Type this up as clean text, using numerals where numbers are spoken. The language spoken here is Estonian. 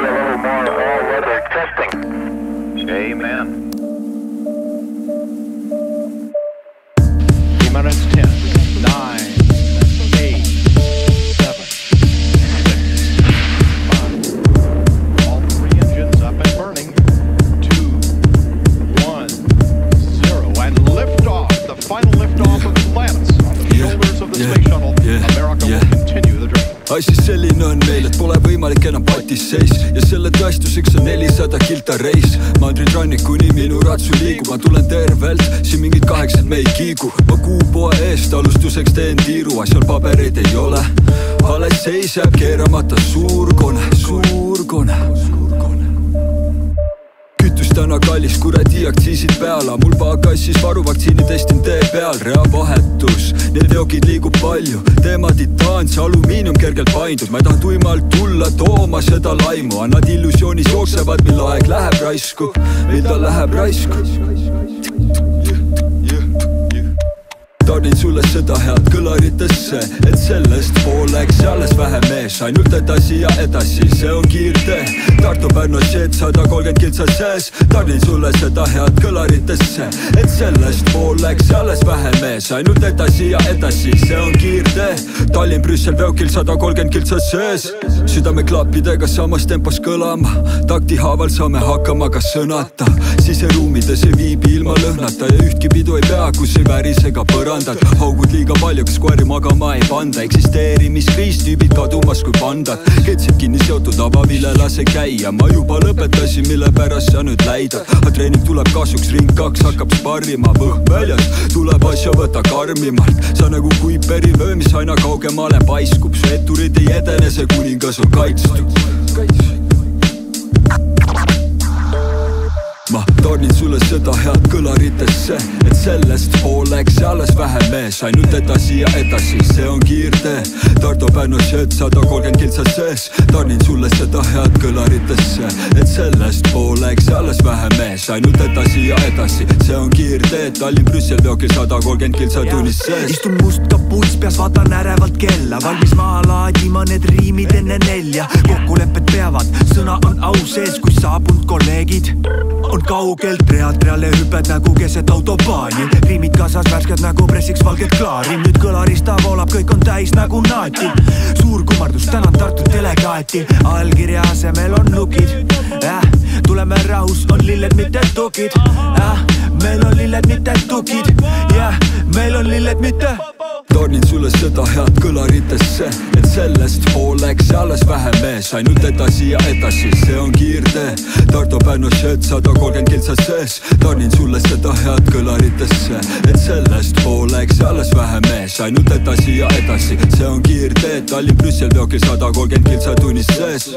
a little more all-weather testing. Amen. T-minus 10, 9, 8, 7, 6, 5. All 3 engines up and burning. 2, 1, 0. And liftoff. The final liftoff of Atlantis on the shoulders of the space shuttle. America will continue the journey. Asi selline on meil, et pole võimalik enam patis seis ja selle tõestuseks on 400 kilta reis. Mandrirannikuni minu ratsu liigub, ma tulen tervelt, siin mingid 8 me ei kiigu. Ma kuupoe eest alustuseks teen tiiru, asjal pabereid ei ole. Alles seisab keeramata suurkone. Täna kallis kuradi aktsiisid peala, mul pagassis varuvaktsiini testin tee peal. Reavahetus, need veokid liigub palju, teema titaan, see alumiinium kergelt paindub. Ma ei taha tuimalt tulla tooma seda laimu, annad illusioonis jooksevad, mil aeg läheb raisku, millal läheb raisku. Tarnin sulle seda head kõlaritesse, et sellest pooleks alles vähe mees. Ainult edasi ja edasi, see on kiirtee. Tartu Pärnu shit, 130 kiltsa sees. Tarnin sulle seda head kõlaritesse, et sellest pooleks alles vähe mees. Ainult edasi ja edasi, see on kiirtee. Tallinn Brüssel veokil 130 kiltsa sees. Südame klappidega samas tempos kõlama. Takti haaval saame hakkama ka sõnata. Siseruumides ei viibi ilma lõhnata ja ühtki pidu ei pea, kus ei värisega põranda. Haugud liiga palju, kas koeri magama ei panda. Eksisteerimiskriis, tüübid kadumas kui pandad. Ketsid kinni seotud, avavile lase käia. Ma juba lõpetasin, mille pärast sa nüüd läidad. Treening tuleb kasuks, ring 2 hakkab sparrima. Võhm väljas, tuleb asja võtta karmimalt. Sa nagu Kuiperi vöö, mis aina kaugemale paiskub. Su etturid ei edene, see kuningas on kaitstud. Ma tarnin sulle seda head kõlaritesse, et sellest pooleks alles vähe mees. Ainult edasi ja edasi, see on kiirtee. Tartu Pärnu shit, 130 kiltsa sees. Tarnin sulle seda head kõlaritesse, et sellest pooleks alles vähe mees. Ainult edasi ja edasi, see on kiirtee. Tallinn Brüssel veokil 130 kiltsa tunnis sees. Istun must kaputs, peas vaatan ärevalt kella. Valmis maha laadima need riimid enne 4. Kokkulepped peavad, sõna on au sees, kui saabunud kolleegid on kaugelt reale hüpped nagu keset autobaani. Riimid kaasas värsked nagu pressiks valget klaari. Nüüd kõlarista voolab, kõik on täis nagu naati. Suur kummardus, tänan Tartu delegaati. Allkirja asemel on nukid. Tuleme rahus, on lilled mitte tukid. Meil on lilled mitte tukid. Meil on lilled mitte. Tarnin sulle seda head kõlaritesse, et sellest pooleks alles vähe mees. Ainult edasi ja edasi, see on kiirtee. Tartu Pärnu shit, 130 kiltsa sees. Tarnin sulle seda head kõlaritesse, et sellest pooleks alles vähe mees. Ainult edasi ja edasi, see on kiirtee. Tallinn Brüssel veokil 130 kiltsa tunnis sees.